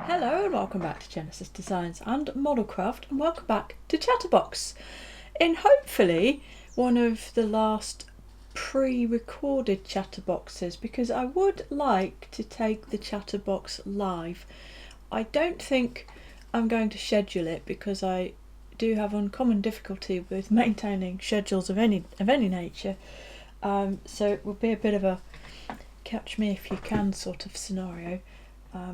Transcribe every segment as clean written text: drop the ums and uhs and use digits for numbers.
Hello and welcome back to Genesis Designs and Modelcraft, and welcome back to Chatterbox in hopefully one of the last pre-recorded Chatterboxes, because I would like to take the Chatterbox live. I don't think I'm going to schedule it because I do have uncommon difficulty with maintaining schedules of any nature, so it will be a bit of a catch me if you can sort of scenario.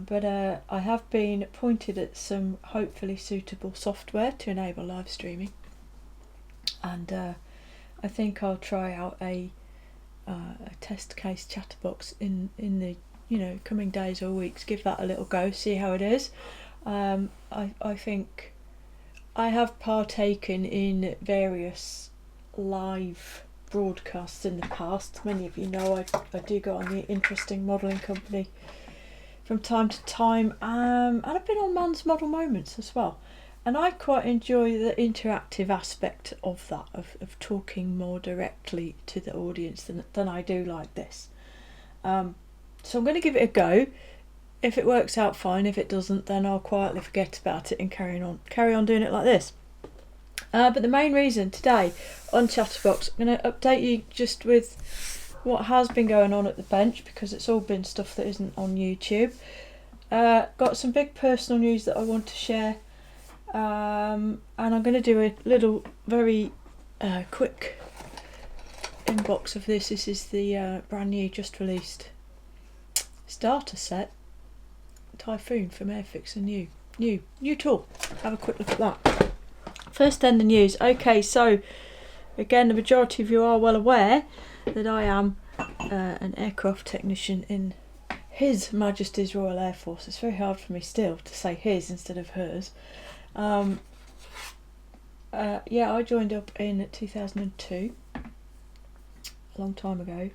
But I have been pointed at some hopefully suitable software to enable live streaming, and I think I'll try out a test case Chatterbox in the coming days or weeks. Give that a little go, see how it is. I think I have partaken in various live broadcasts in the past. Many of you know I do go on the Interesting Modelling Company from time to time, and I've been on Man's Model Moments as well, and I quite enjoy the interactive aspect of that, of talking more directly to the audience than I do like this. So I'm going to give it a go. If it works out, fine. If it doesn't, then I'll quietly forget about it and carry on doing it like this. But the main reason today on Chatterbox, I'm going to update you just with what has been going on at the bench, because it's all been stuff that isn't on YouTube. Got some big personal news that I want to share, and I'm going to do a little very quick inbox of this. This is the brand new, just released starter set Typhoon from Airfix, a new tool. Have a quick look at that. First then the news. Okay, so again, the majority of you are well aware that I am an aircraft technician in His Majesty's Royal Air Force. It's very hard for me still to say his instead of hers. I joined up in 2002, a long time ago,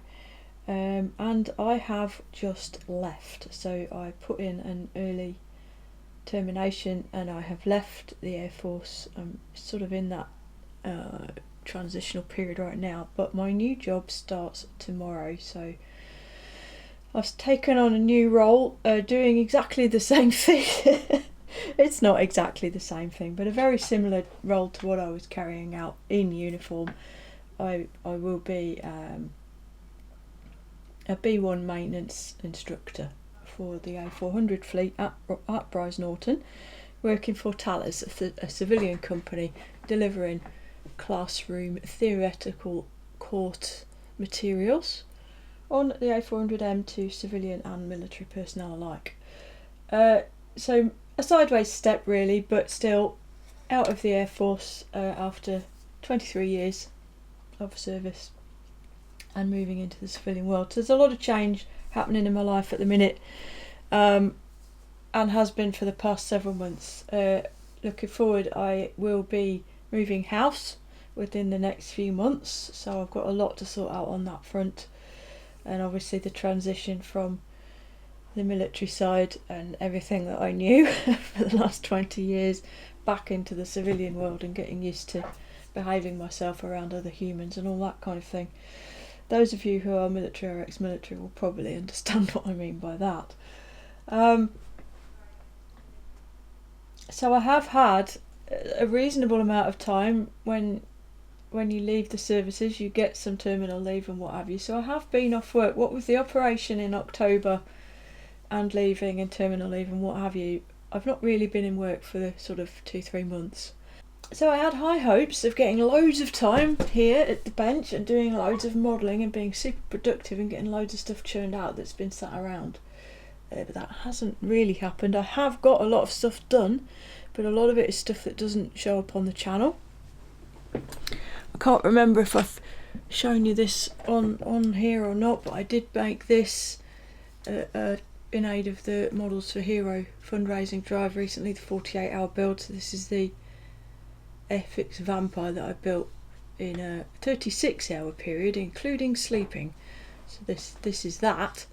and I have just left. So I put in an early termination and I have left the Air Force. I'm sort of in that transitional period right now, but my new job starts tomorrow, so I've taken on a new role, doing exactly the same thing. It's not exactly the same thing, but a very similar role to what I was carrying out in uniform. I will be a B1 maintenance instructor for the A400 fleet at Bryce Norton, working for Thales, a civilian company, delivering classroom theoretical course materials on the A400M to civilian and military personnel alike. So a sideways step really, but still out of the Air Force after 23 years of service and moving into the civilian world. So there's a lot of change happening in my life at the minute, and has been for the past several months. Looking forward, I will be moving house within the next few months, so I've got a lot to sort out on that front, and obviously the transition from the military side and everything that I knew for the last 20 years back into the civilian world and getting used to behaving myself around other humans and all that kind of thing. Those of you who are military or ex-military will probably understand what I mean by that. So I have had a reasonable amount of time. When you leave the services, you get some terminal leave and what have you. So I have been off work. What with the operation in October and leaving and terminal leave and what have you, I've not really been in work for the sort of 2-3 months. So I had high hopes of getting loads of time here at the bench and doing loads of modelling and being super productive and getting loads of stuff churned out that's been sat around. But that hasn't really happened. I have got a lot of stuff done, but a lot of it is stuff that doesn't show up on the channel. I can't remember if I've shown you this on here or not, but I did make this in aid of the Models for Hero fundraising drive recently, the 48-hour build. So this is the Airfix Vampire that I built in a 36-hour period, including sleeping. So this is that.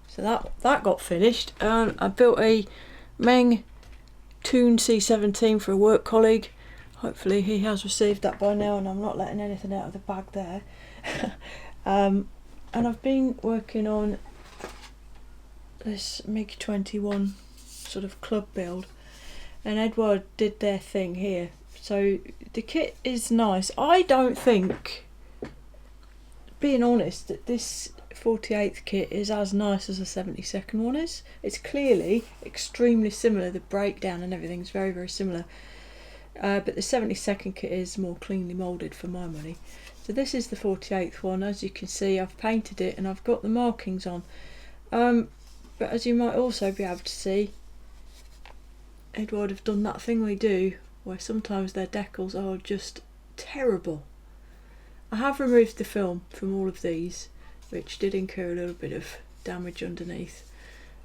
So that got finished. I built a Meng Toon C17 for a work colleague. Hopefully he has received that by now and I'm not letting anything out of the bag there. And I've been working on this MiG-21 sort of club build, and Edward did their thing here. So the kit is nice. I don't think, being honest, that this 48th kit is as nice as the 72nd one is. It's clearly extremely similar. The breakdown and everything's very, very similar. But the 72nd kit is more cleanly moulded for my money. So this is the 48th one. As you can see, I've painted it and I've got the markings on. But as you might also be able to see, Edward have done that thing we do, where sometimes their decals are just terrible. I have removed the film from all of these, which did incur a little bit of damage underneath,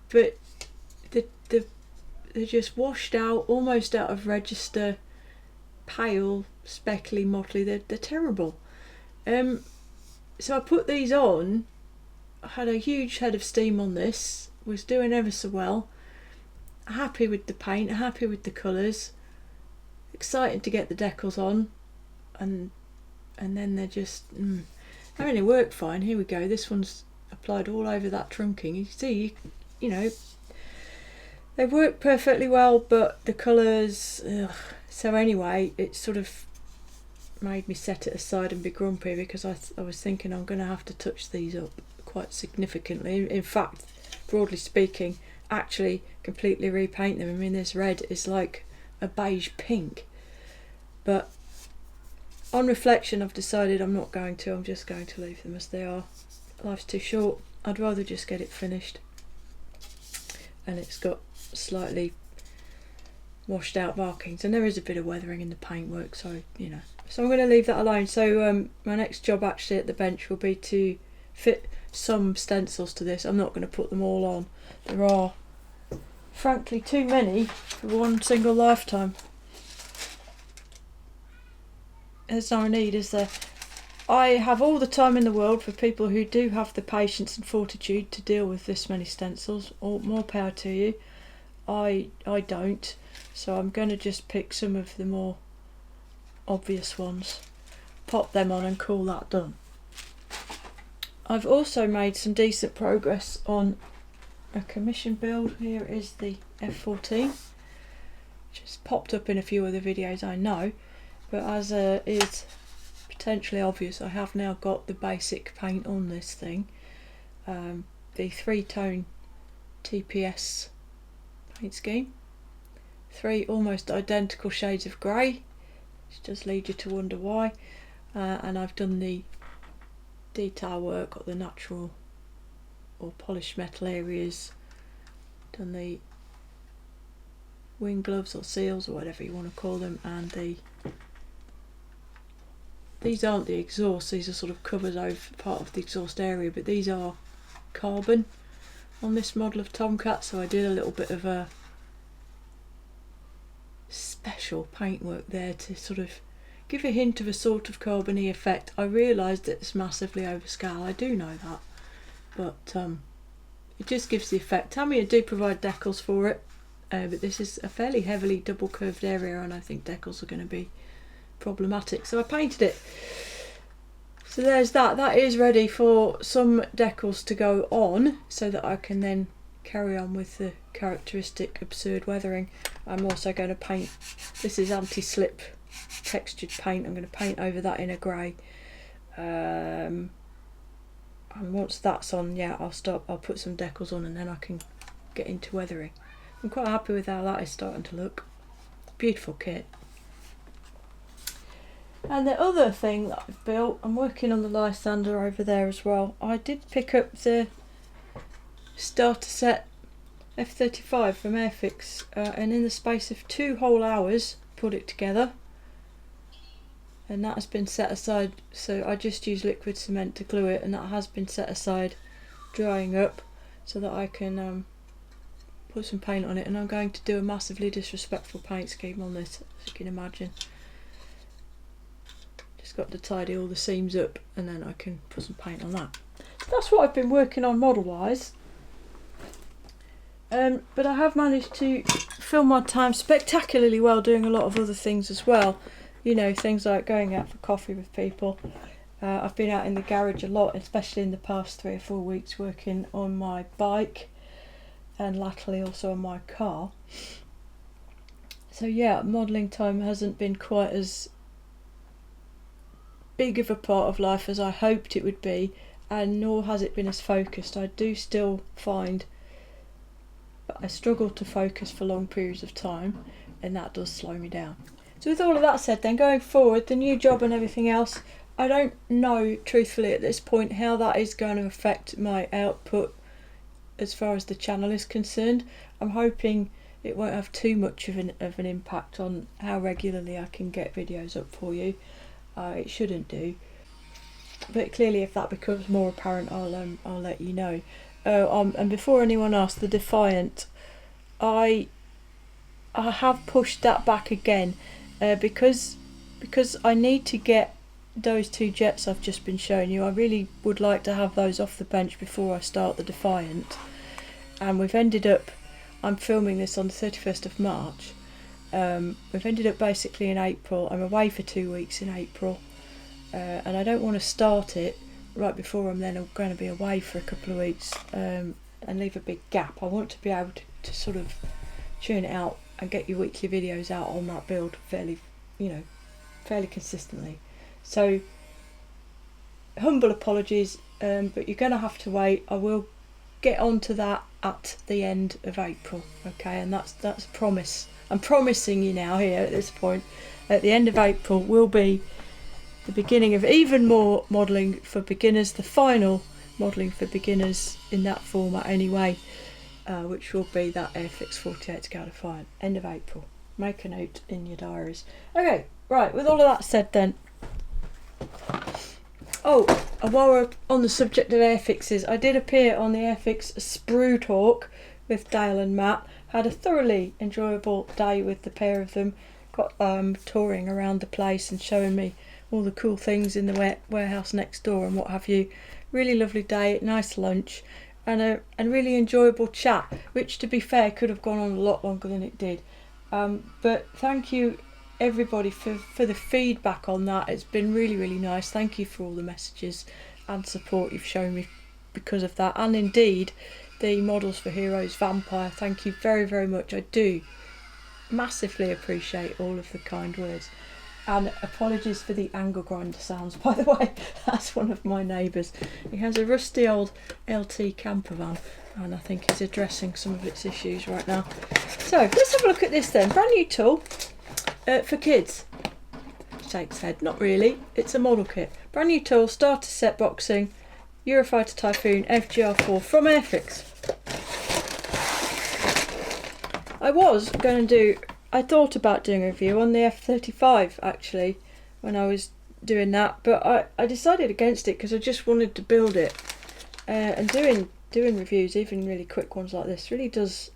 but they're just washed out, almost out of register, pale, speckly, motley. They're terrible. So I put these on. I had a huge head of steam on this, was doing ever so well. Happy with the paint, happy with the colours, excited to get the decals on, and then they're just I mean, it worked fine. Here we go. This one's applied all over that trunking. You see, you know, they work perfectly well, but the colours, ugh. So anyway, it sort of made me set it aside and be grumpy, because I was thinking I'm going to have to touch these up quite significantly. In fact, broadly speaking, actually completely repaint them. I mean, this red is like a beige pink, but on reflection I've decided I'm not going to. I'm just going to leave them as they are. Life's too short. I'd rather just get it finished, and it's got slightly washed out markings, and there is a bit of weathering in the paintwork, so you know, so I'm going to leave that alone. So my next job actually at the bench will be to fit some stencils to this. I'm not going to put them all on. There are frankly too many for one single lifetime. There's no need, is there? I have all the time in the world for people who do have the patience and fortitude to deal with this many stencils. Or more power to you. I don't, so I'm going to just pick some of the more obvious ones, pop them on and call that done. I've also made some decent progress on a commission build. Here is the F14, which has popped up in a few other videos, I know, but as is potentially obvious, I have now got the basic paint on this thing, the 3-tone TPS paint scheme, 3 almost identical shades of grey, which does lead you to wonder why, and I've done the detail work, or the natural or polished metal areas, done the wing gloves or seals or whatever you want to call them, and these aren't the exhaust, these are sort of covers over part of the exhaust area, but these are carbon on this model of Tomcat, so I did a little bit of a special paintwork there to sort of give a hint of a sort of carbony effect. I realised it's massively overscale, I do know that, but it just gives the effect. Tamiya do provide decals for it, but this is a fairly heavily double curved area, and I think decals are going to be problematic, so I painted it. So there's that. That is ready for some decals to go on, so that I can then carry on with the characteristic absurd weathering. I'm also going to paint, this is anti-slip textured paint, I'm going to paint over that in a grey, and once that's on, yeah, I'll put some decals on, and then I can get into weathering. I'm quite happy with how that is starting to look. Beautiful kit. And the other thing that I've built, I'm working on the Lysander over there as well. I did pick up the starter set F35 from Airfix, and in the space of 2 whole hours put it together, and that has been set aside. So I just use liquid cement to glue it, and that has been set aside drying up so that I can put some paint on it. And I'm going to do a massively disrespectful paint scheme on this, as you can imagine. Just got to tidy all the seams up, and then I can put some paint on that. So that's what I've been working on model wise. But I have managed to fill my time spectacularly well doing a lot of other things as well. You know, things like going out for coffee with people. I've been out in the garage a lot, especially in the past 3 or 4 weeks, working on my bike. and latterly also on my car. So yeah, modelling time hasn't been quite as big of a part of life as I hoped it would be, and nor has it been as focused. I do still find that I struggle to focus for long periods of time, and that does slow me down. So with all of that said then, going forward, the new job and everything else, I don't know truthfully at this point how that is going to affect my output as far as the channel is concerned. I'm hoping it won't have too much of an impact on how regularly I can get videos up for you. It shouldn't do, but clearly if that becomes more apparent, I'll let you know. And before anyone asks, the Defiant, I have pushed that back again because I need to get those two jets I've just been showing you. I really would like to have those off the bench before I start the Defiant, and we've ended up, I'm filming this on the 31st of March. We've ended up basically in April. I'm away for 2 weeks in April, and I don't want to start it right before I'm then going to be away for a couple of weeks and leave a big gap. I want to be able to sort of churn it out and get your weekly videos out on that build fairly consistently. So humble apologies, but you're going to have to wait. I will get onto that at the end of April, okay? And that's a promise. I'm promising you now here at this point. At the end of April will be the beginning of even more modelling for beginners, the final modelling for beginners in that format anyway, which will be that Airfix 48 Scale Defiant, end of April. Make a note in your diaries. Okay, right, with all of that said then, and while we're on the subject of Airfixes, I did appear on the Airfix Sprue Talk with Dale and Matt. Had a thoroughly enjoyable day with the pair of them. Got touring around the place and showing me all the cool things in the warehouse next door and what have you. Really lovely day, nice lunch, and a really enjoyable chat, which to be fair could have gone on a lot longer than it did. But thank you everybody for the feedback on that. It's been really, really nice. Thank you for all the messages and support you've shown me because of that, and indeed the Models for Heroes Vampire. Thank you very, very much. I do massively appreciate all of the kind words, and apologies for the angle grinder sounds, by the way. That's one of my neighbours. He has a rusty old LT camper van, and I think he's addressing some of its issues right now. So let's have a look at this then. Brand new tool for kids. Shakes head. Not really. It's a model kit. Brand new tool, starter set boxing, Eurofighter Typhoon FGR4 from Airfix. I thought about doing a review on the F-35 actually when I was doing that, but I decided against it because I just wanted to build it, and doing reviews, even really quick ones like this, really does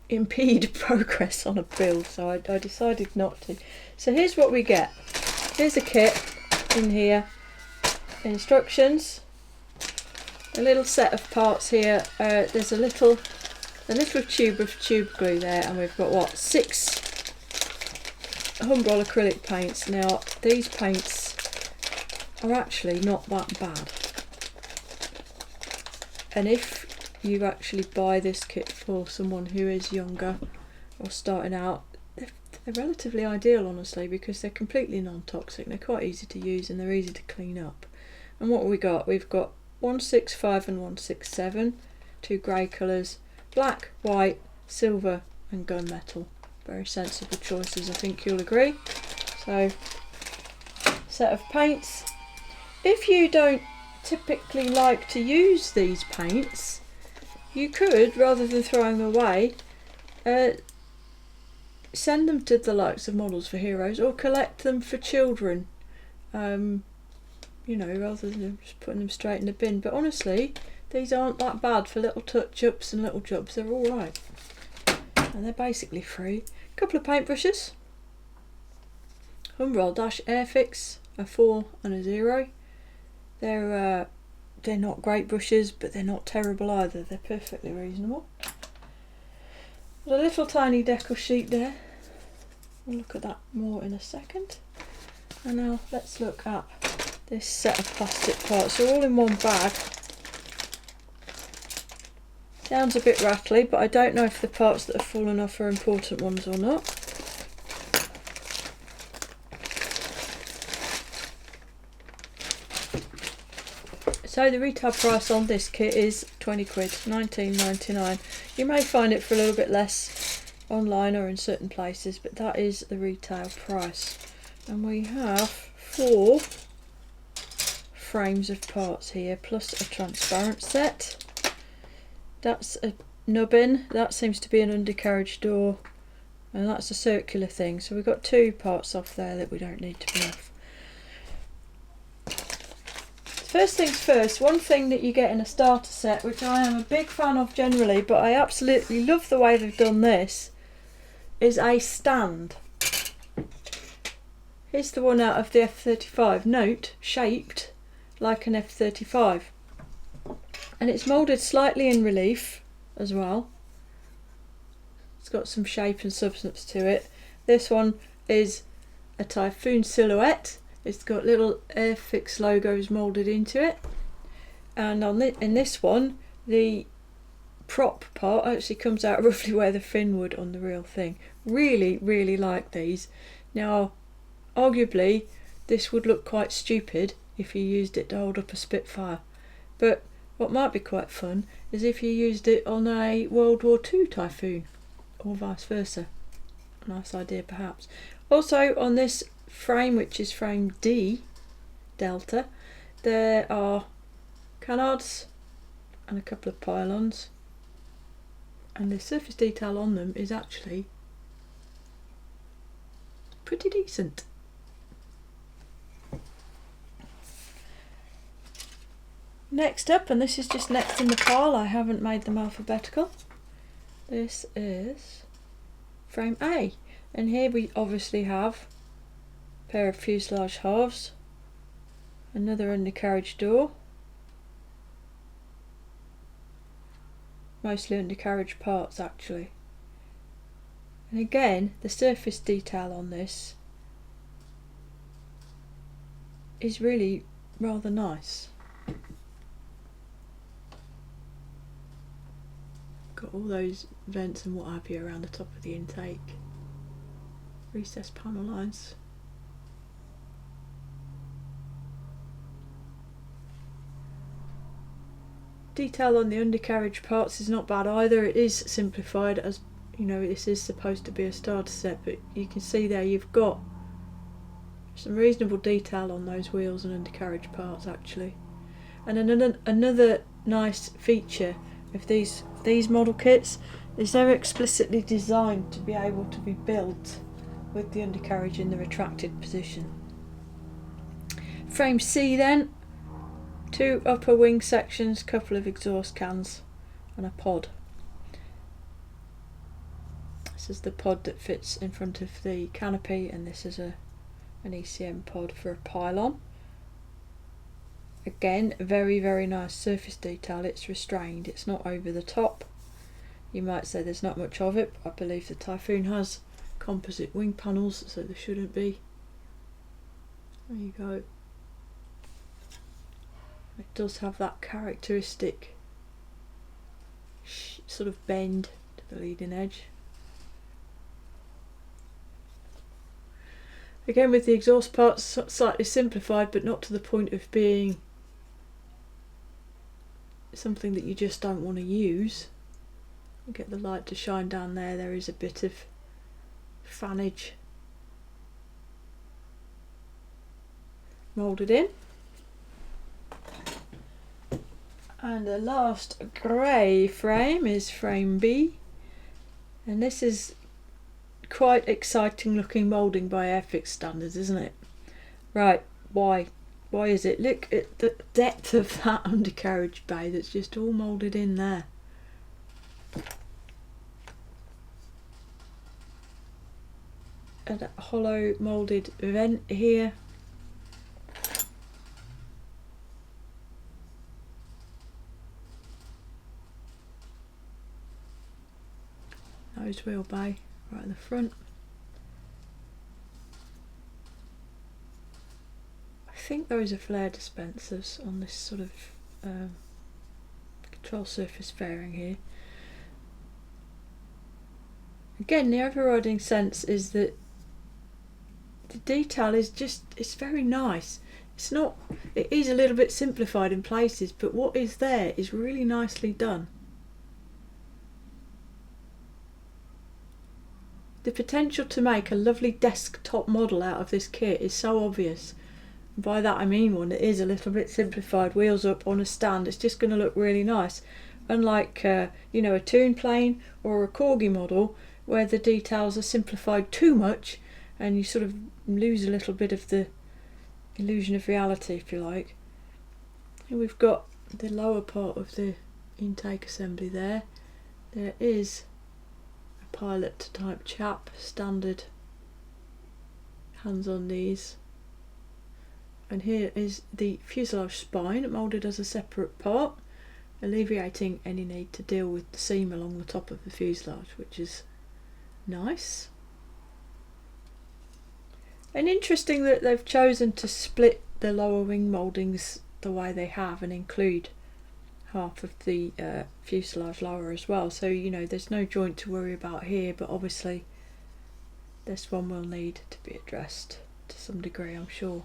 impede progress on a build, so I decided not to. So here's what we get. Here's a kit in here, instructions, a little set of parts here. There's a little tube of tube glue there, and we've got 6 Humbrol acrylic paints. Now these paints are actually not that bad, and if you actually buy this kit for someone who is younger or starting out, they're relatively ideal, honestly, because they're completely non-toxic, they're quite easy to use, and they're easy to clean up. And what we've got 165 and 167, 2 grey colours, black, white, silver and gunmetal. Very sensible choices, I think you'll agree. So, set of paints. If you don't typically like to use these paints, you could, rather than throwing them away, send them to the likes of Models for Heroes, or collect them for children, you know, rather than just putting them straight in the bin. But honestly, these aren't that bad for little touch-ups and little jobs. They're all right, and they're basically free. A couple of paintbrushes, Humbrol Airfix, a 4 and a 0. They're not great brushes, but they're not terrible either. They're perfectly reasonable. Got a little tiny decal sheet there. We'll look at that more in a second. And now let's look at this set of plastic parts. They're all in one bag. Sounds a bit rattly, but I don't know if the parts that have fallen off are important ones or not. So the retail price on this kit is 20 quid, 19.99. You may find it for a little bit less online or in certain places, but that is the retail price. And we have 4 frames of parts here, plus a transparent set. That's a nubbin, that seems to be an undercarriage door, and that's a circular thing. So we've got 2 parts off there that we don't need to be off. First things first, one thing that you get in a starter set, which I am a big fan of generally, but I absolutely love the way they've done this, is a stand. Here's the one out of the F-35. Note, shaped like an F-35. And it's moulded slightly in relief as well. It's got some shape and substance to it. This one is a Typhoon silhouette. It's got little Airfix logos moulded into it. And in this one, the prop part actually comes out roughly where the fin would on the real thing. Really, really like these. Now, arguably, this would look quite stupid if you used it to hold up a Spitfire. But what might be quite fun is if you used it on a World War II Typhoon, or vice versa. Nice idea perhaps. Also on this frame, which is frame D, Delta, there are canards and a couple of pylons, and the surface detail on them is actually pretty decent. Next up, and this is just next in the pile, I haven't made them alphabetical, this is frame A, and here we obviously have a pair of fuselage halves, another undercarriage door, mostly undercarriage parts actually, and again the surface detail on this is really rather nice. Got all those vents and what have you around the top of the intake. Recessed panel lines. Detail on the undercarriage parts is not bad either. It is simplified, as you know, this is supposed to be a starter set, but you can see there you've got some reasonable detail on those wheels and undercarriage parts actually. And another nice feature of these model kits is they're explicitly designed to be able to be built with the undercarriage in the retracted position. Frame C then, 2 upper wing sections, couple of exhaust cans and a pod. This is the pod that fits in front of the canopy, and this is an ECM pod for a pylon. Again, very, very nice surface detail. It's restrained, it's not over the top. You might say there's not much of it, but I believe the Typhoon has composite wing panels, so there shouldn't be. There you go. It does have that characteristic sort of bend to the leading edge. Again, with the exhaust parts slightly simplified, but not to the point of being something that you just don't want to use. Get the light to shine down there. There is a bit of fanage moulded in. And the last grey frame is frame B, and this is quite exciting looking moulding by Airfix standards, isn't it? Right, why is it? Look at the depth of that undercarriage bay that's just all moulded in there. And a hollow moulded vent here. Nose wheel bay right in the front. I think those are flare dispensers on this sort of control surface fairing here. again, the overriding sense is that the detail is just, it's very nice. It's not, it is a little bit simplified in places, but what is there is really nicely done. The potential to make a lovely desktop model out of this kit is so obvious. By that I mean one that is a little bit simplified, wheels up on a stand. It's just going to look really nice. Unlike you know, a Toon plane or a Corgi model where the details are simplified too much and you sort of lose a little bit of the illusion of reality, if you like. Here we've got the lower part of the intake assembly there. There is a pilot type chap, standard hands on knees. And here is the fuselage spine moulded as a separate part, alleviating any need to deal with the seam along the top of the fuselage, which is nice. And interesting that they've chosen to split the lower wing mouldings the way they have and include half of the fuselage lower as well. So, you know, there's no joint to worry about here, but obviously this one will need to be addressed to some degree, I'm sure.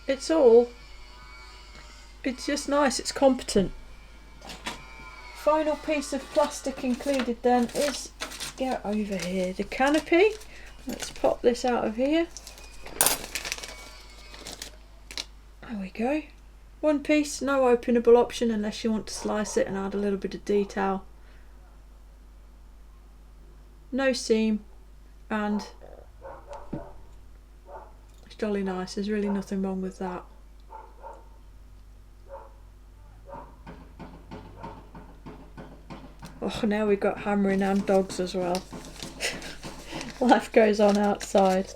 It's just nice, it's competent. Final piece of plastic included then is, get over here, the canopy. Let's pop this out of here. There we go. One piece, no openable option unless you want to slice it and add a little bit of detail. No seam, and it's jolly nice. There's really nothing wrong with that. Oh, now we've got hammering and dogs as well. Life goes on outside.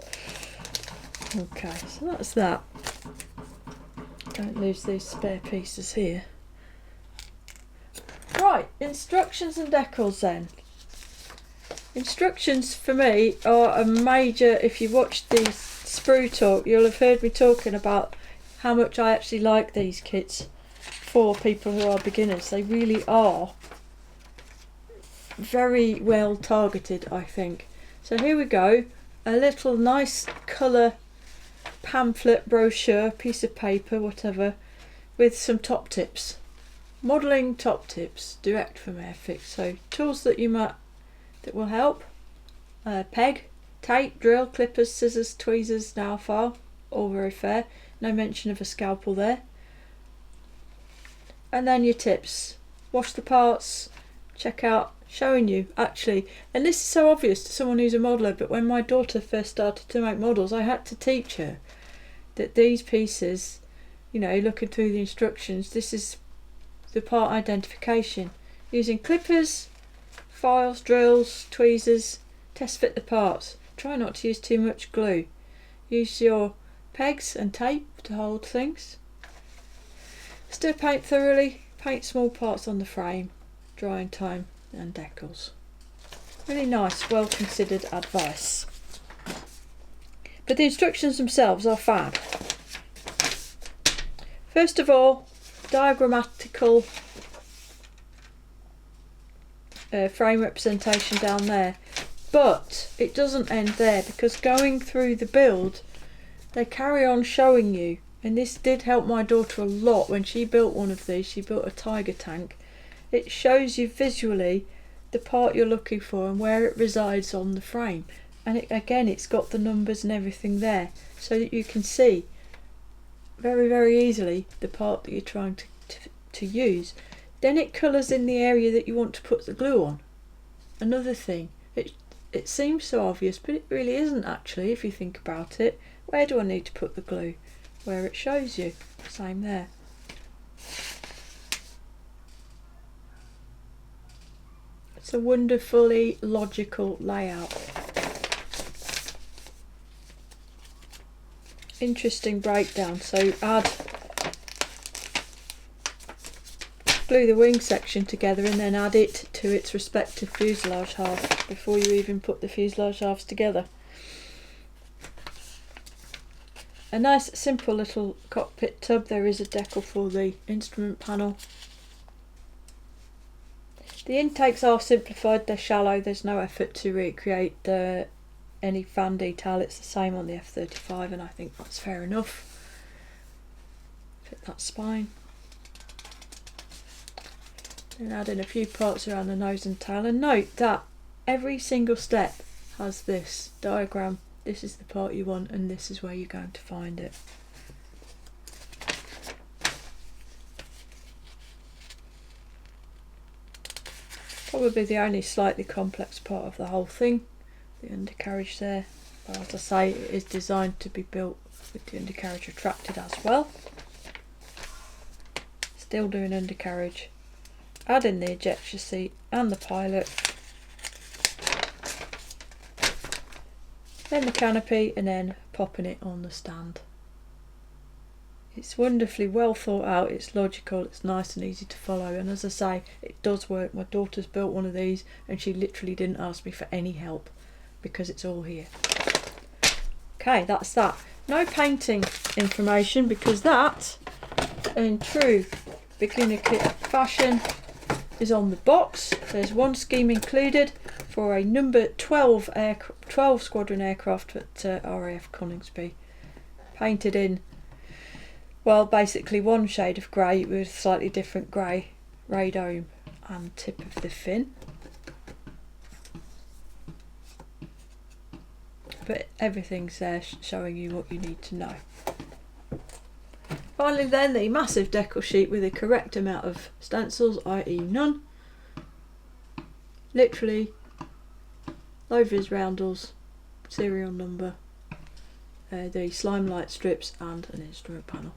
Okay, so that's that. Don't lose these spare pieces here. Right, instructions and decals then. Instructions for me are a major, if you watched the sprue talk, you'll have heard me talking about how much I actually like these kits for people who are beginners. They really are very well targeted, I think. So here we go, a little nice colour pamphlet, brochure, piece of paper, whatever, with some top tips. Modelling top tips, direct from Airfix. So tools that will help. Peg, tape, drill, clippers, scissors, tweezers, nail file, all very fair. No mention of a scalpel there. And then your tips. Wash the parts, check out, showing you actually, and this is so obvious to someone who's a modeller, but when my daughter first started to make models, I had to teach her that these pieces, you know, looking through the instructions, this is the part identification. Using clippers, files, drills, tweezers, test fit the parts. Try not to use too much glue. Use your pegs and tape to hold things. Stir paint thoroughly, paint small parts on the frame, drying time and decals. Really nice, well considered advice. But the instructions themselves are fab. First of all, diagrammatical frame representation down there, but it doesn't end there, because going through the build they carry on showing you, and this did help my daughter a lot when she built one of these. She built a tiger tank. It shows you visually the part you're looking for and where it resides on the frame, and again it's got the numbers and everything there so that you can see very, very easily the part that you're trying to use. Then it colours in the area that you want to put the glue on. Another thing, it seems so obvious, but it really isn't actually if you think about it. Where do I need to put the glue? Where it shows you. Same there. It's a wonderfully logical layout. Interesting breakdown. So glue the wing section together and then add it to its respective fuselage half before you even put the fuselage halves together. A nice simple little cockpit tub. There is a decal for the instrument panel. The intakes are simplified, they're shallow, there's no effort to recreate any fan detail. It's the same on the F-35 and I think that's fair enough. Fit that spine. Then add in a few parts around the nose and tail, and note that every single step has this diagram. This is the part you want and this is where you're going to find it. Probably the only slightly complex part of the whole thing, the undercarriage there. But as I say, it is designed to be built with the undercarriage retracted as well. Still doing undercarriage. Add in the ejection seat and the pilot. Then the canopy and then popping it on the stand. It's wonderfully well thought out, it's logical, it's nice and easy to follow, and as I say, it does work. My daughter's built one of these and she literally didn't ask me for any help because it's all here. Okay, that's that. No painting information because that, in true beginner kit fashion, is on the box. There's one scheme included for a number 12 squadron aircraft at RAF Coningsby, painted in, well, basically one shade of grey with slightly different grey radome and tip of the fin. But everything's there showing you what you need to know. Finally then, the massive decal sheet with the correct amount of stencils, i.e. none. Literally, low-vis roundels, serial number, the slime light strips and an instrument panel.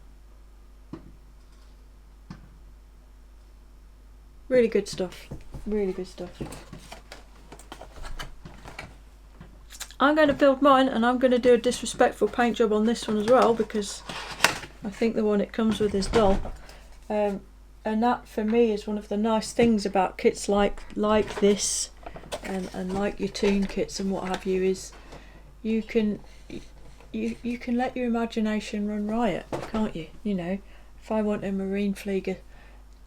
Really good stuff, really good stuff. I'm going to build mine and I'm going to do a disrespectful paint job on this one as well because I think the one it comes with is dull. And that for me is one of the nice things about kits like this and like your tune kits and what have you, is you can let your imagination run riot, can't you? You know, if I want a Marine Flieger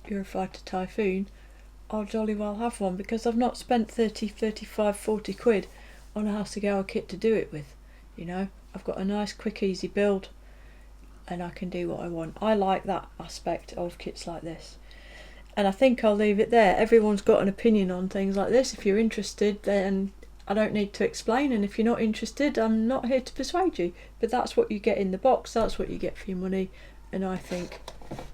Eurofighter Typhoon, I'll jolly well have one because I've not spent 30, 35, 40 quid on a Hasegawa kit to do it with. You know, I've got a nice quick easy build and I can do what I want. I like that aspect of kits like this. And I think I'll leave it there. Everyone's got an opinion on things like this. If you're interested, then I don't need to explain, and if you're not interested, I'm not here to persuade you. But that's what you get in the box, that's what you get for your money, and I think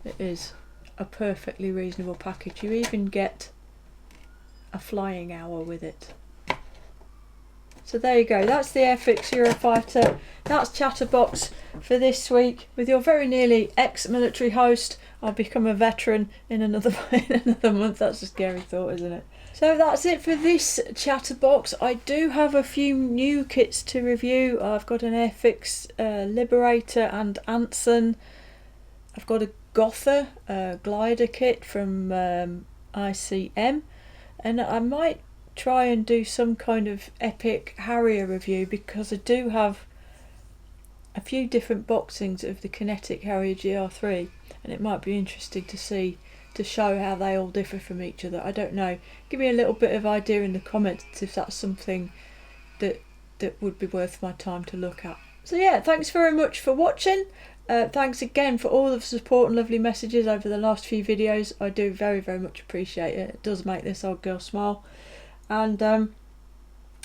it is a perfectly reasonable package. You even get a flying hour with it. So there you go, that's the Airfix Eurofighter. That's Chatterbox for this week with your very nearly ex-military host. I'll become a veteran in another month. That's a scary thought, isn't it? So that's it for this Chatterbox. I do have a few new kits to review. I've got an Airfix Liberator and Anson. I've got a Gotha glider kit from ICM, and I might try and do some kind of epic Harrier review because I do have a few different boxings of the Kinetic Harrier GR3 and it might be interesting to show how they all differ from each other. I don't know, give me a little bit of idea in the comments if that's something that would be worth my time to look at. So yeah, thanks very much for watching. Thanks again for all of the support and lovely messages over the last few videos. I do very, very much appreciate it. It does make this old girl smile. And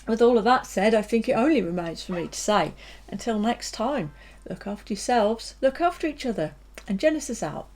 with all of that said, I think it only remains for me to say, until next time, look after yourselves, look after each other, and Genesis out.